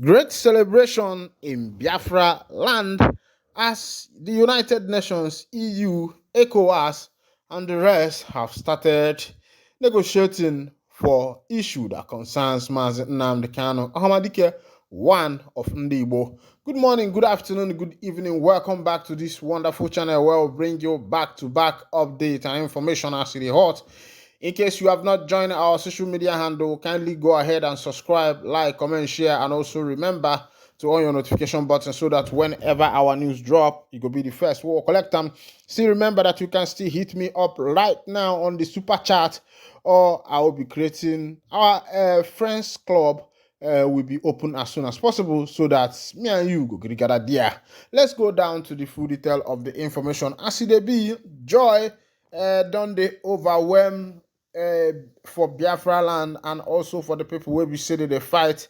Great celebration in Biafra land as the United Nations, EU, ECOWAS, and the rest have started negotiating for issue that concerns Mazi Nnamdi Kanu Ahmadike, one of Ndibo. Good morning, good afternoon, good evening. Welcome back to this wonderful channel where we'll bring you back-to-back update and information as it is hot. In case you have not joined our social media handle, kindly go ahead and subscribe, like, comment, share, and also remember to on your notification button so that whenever our news drop, you will be the first. We'll collect them. Still remember that you can still hit me up right now on the super chat, or I will be creating our friends club. Will be open as soon as possible so that me and you go gather there. Let's go down to the full detail of the information. As it be, joy don't they overwhelm for Biafraland and also for the people where we say that they fight,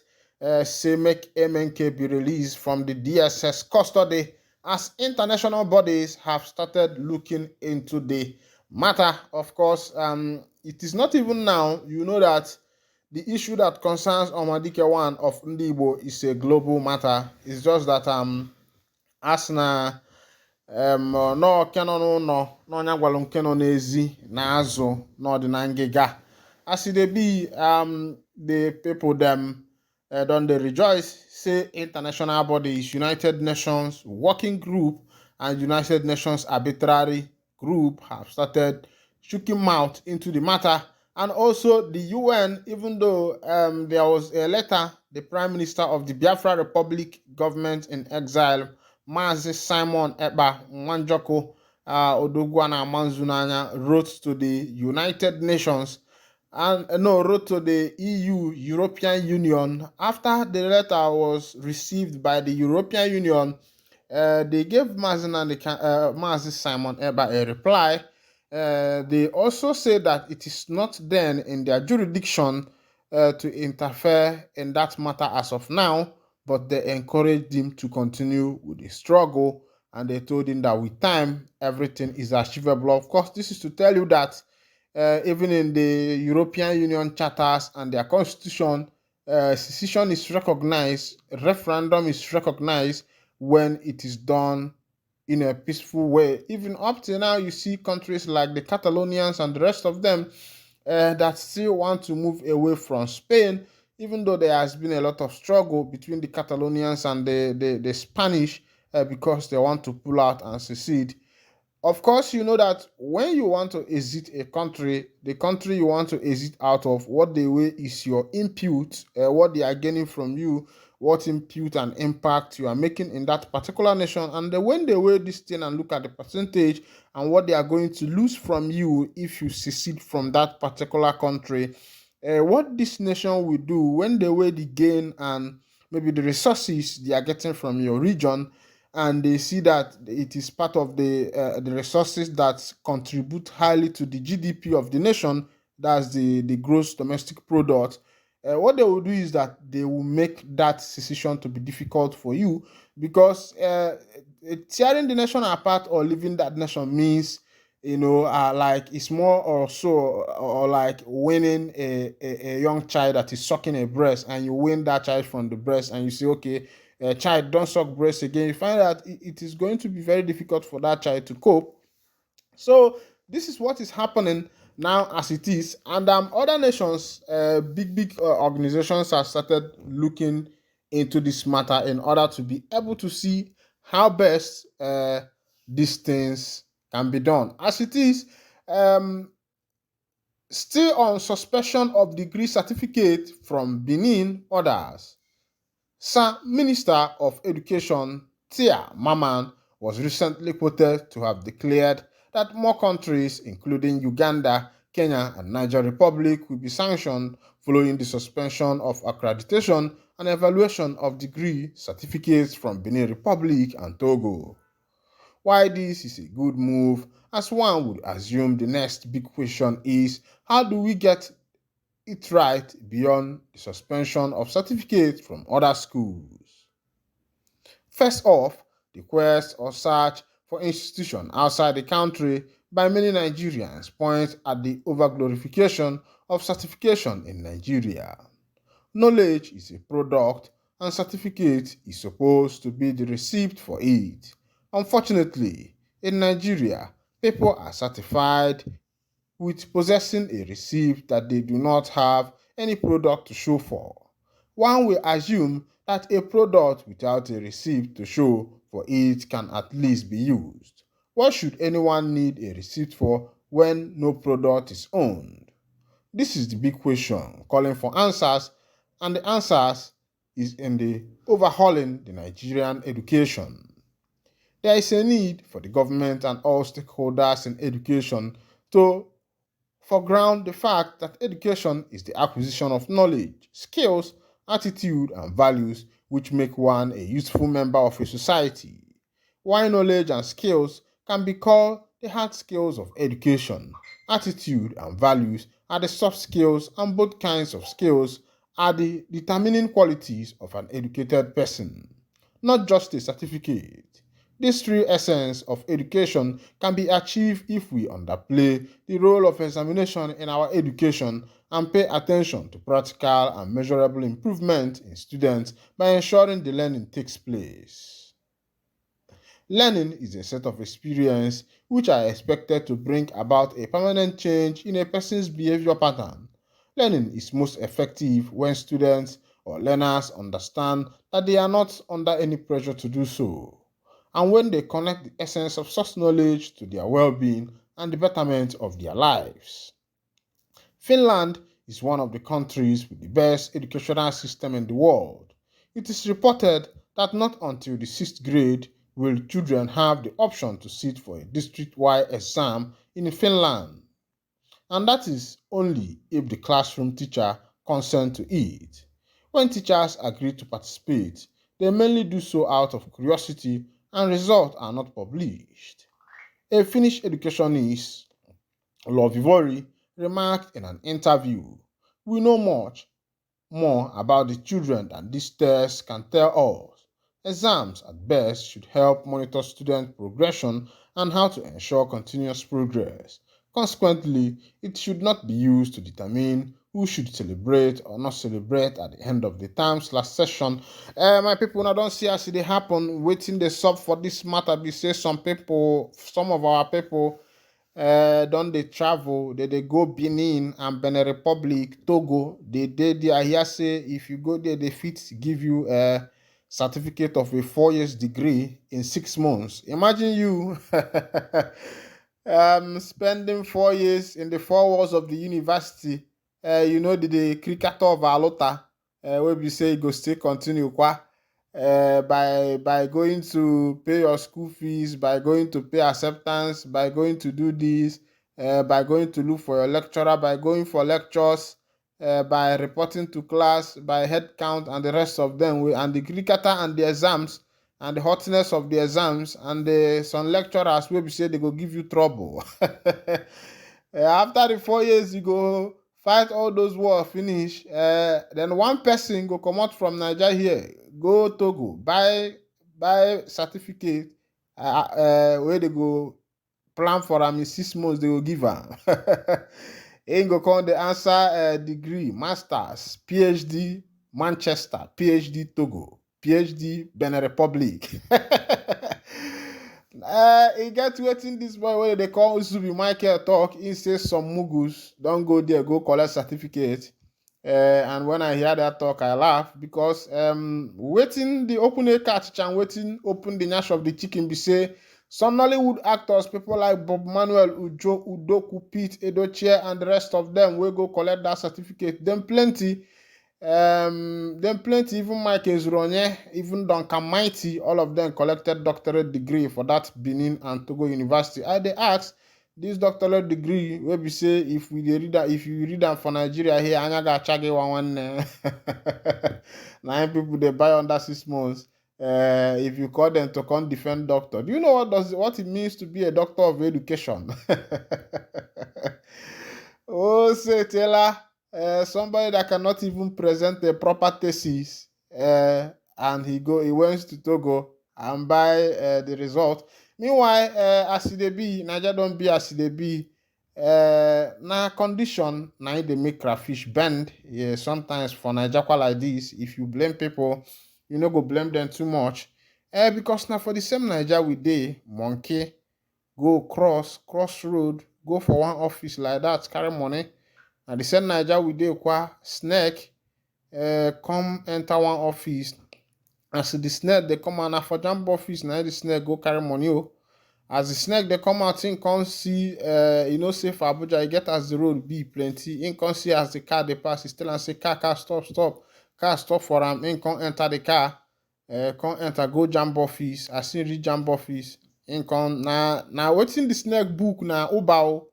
say make MNK be released from the DSS custody as international bodies have started looking into the matter. Of course, it is not even now, you know that the issue that concerns Omadike one of Ndibo is a global matter. It's just that as na no keno no n'onya gwalụ nke nọ n'ezi na azụ n'ọdịna ngịga as e be the people them don dey rejoice say international bodies, United Nations Working Group and United Nations Arbitrary Group have started shooking mouth into the matter, and also the UN, even though there was a letter the Prime Minister of the Biafra Republic government in exile, Mazi Simon Ekpa Nwanjoko Odogwana Manzunanya, wrote to the United Nations and wrote to the EU, European Union. After the letter was received by the European Union, they gave Mazi Simon Ekpa a reply. They also say that it is not then in their jurisdiction to interfere in that matter as of now, but they encouraged him to continue with the struggle, and they told him that with time everything is achievable. Of course, this is to tell you that even in the European Union charters and their constitution, secession is recognized, referendum is recognized when it is done in a peaceful way. Even up till now, you see countries like the Catalonians and the rest of them that still want to move away from Spain, even though there has been a lot of struggle between the Catalonians and the Spanish because they want to pull out and secede. Of course, you know that when you want to exit a country, the country you want to exit out of, what they weigh is your input, what they are gaining from you, what input and impact you are making in that particular nation. And then when they weigh this thing and look at the percentage and what they are going to lose from you if you secede from that particular country, what this nation will do when they weigh the gain and maybe the resources they are getting from your region, and they see that it is part of the resources that contribute highly to the GDP of the nation, that's the gross domestic product. What they will do is that they will make that decision to be difficult for you because tearing the nation apart or leaving that nation means, like it's more or so or like winning a young child that is sucking a breast, and you win that child from the breast and you say, okay, a child don't suck breast again. You find that it is going to be very difficult for that child to cope. So this is what is happening now as it is, and other nations, big organizations have started looking into this matter in order to be able to see how best these things can be done. As it is, still on suspension of degree certificate from Benin others. Minister of Education Tia Maman was recently quoted to have declared that more countries, including Uganda, Kenya, and Niger Republic, will be sanctioned following the suspension of accreditation and evaluation of degree certificates from Benin Republic and Togo. Why this is a good move, as one would assume the next big question is, how do we get it right beyond the suspension of certificates from other schools? First off, the quest or search for institutions outside the country by many Nigerians points at the overglorification of certification in Nigeria. Knowledge is a product, and certificate is supposed to be the receipt for it. Unfortunately, in Nigeria, people are certified with possessing a receipt that they do not have any product to show for. One will assume that a product without a receipt to show for it can at least be used. What should anyone need a receipt for when no product is owned? This is the big question calling for answers, and the answers is in the overhauling the Nigerian education. There is a need for the government and all stakeholders in education to foreground the fact that education is the acquisition of knowledge, skills, attitude, and values which make one a useful member of a society. While knowledge and skills can be called the hard skills of education, attitude and values are the soft skills, and both kinds of skills are the determining qualities of an educated person, not just a certificate. This true essence of education can be achieved if we underplay the role of examination in our education and pay attention to practical and measurable improvement in students by ensuring the learning takes place. Learning is a set of experiences which are expected to bring about a permanent change in a person's behavior pattern. Learning is most effective when students or learners understand that they are not under any pressure to do so, and when they connect the essence of such knowledge to their well being and the betterment of their lives. Finland is one of the countries with the best educational system in the world. It is reported that not until the sixth grade will children have the option to sit for a district-wide exam in Finland, and that is only if the classroom teacher consents to it. When teachers agree to participate, they mainly do so out of curiosity, and results are not published. A Finnish educationist, Lovivori, remarked in an interview, "We know much more about the children than these tests can tell us. Exams, at best, should help monitor student progression and how to ensure continuous progress. Consequently, it should not be used to determine who should celebrate or not celebrate at the end of the term/last session." My people, now don't see as it happen, waiting the sub for this matter. Be say some of our people don dey travel, they go Benin and Benin Republic, Togo. They there. I hear say if you go there, they fit give you a certificate of a 4 years degree in 6 months. Imagine you spending 4 years in the four walls of the university. The cricketer of Alota, where we say you go still continue by going to pay your school fees, by going to pay acceptance, by going to do this, by going to look for your lecturer, by going for lectures, by reporting to class, by head count and the rest of them, and the cricketer and the exams and the hotness of the exams, and some lecturers will be say they go give you trouble. After the 4 years, you go fight all those wars finish. Then one person go come out from Nigeria here, go Togo, buy certificate, where they go plan for am in 6 months, they go give am. Him go come the answer degree, masters, PhD Manchester, PhD Togo, PhD Benin Republic. E get wetin dis boy wey dey call Zubi Michael talk. He say some mugus don go there go collect certificate. And when I hear that talk, I laugh because wetin the open air catch and wetin open the nyash of the chicken be say some Nollywood actors, people like Bob Manuel, Ujo, Udoku, Pete, Edochie, and the rest of them will go collect that certificate. Them plenty. Even Mike Ezronye, even Duncan Mighty, all of them collected doctorate degree for that Benin and Togo University. I they ask this doctorate degree where we say if you read them for Nigeria here, Anyaga Chage one 9 people they buy under 6 months. If you call them to come defend doctor, do you know what it means to be a doctor of education? Oh, say Taylor. Somebody that cannot even present a proper thesis, and he went to Togo and buy the result. Meanwhile, as e dey be, Naija don be as e dey be. na condition na im dey make crayfish bend. Yeah, sometimes for naija like this, if you blame people, you no go blame them too much. Because na for the same naija we dey, monkey go cross road, go for one office like that, carry money. Na the same naija we dey kwa snake come enter one office. As the snake dey come out, na for jump office na the snake go carry money o. As the snake dey come out, him come see you know say for Abuja e get as the road be plenty. Him come see as the car dey pass, he tell am say car stop. Car stop for am. Him come enter the car, come enter go jump office. As he reach jump office, him come na wetin the snake book na Uber o.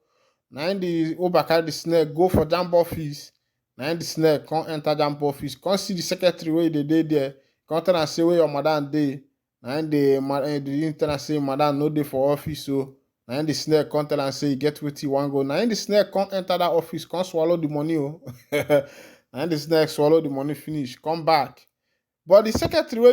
Na him the Uber carry the snake go for jump office. Na him the snake come enter jump office, come see the secretary wey dey there. Come tell am say where your madam dey. Na him the tell am say madam no dey for office o. Na him the snake come tell am say e get wetin e wan go. Na him the snake come enter that office, come swallow the money o. Na him the snake swallow the money finish, come back. But the secretary wey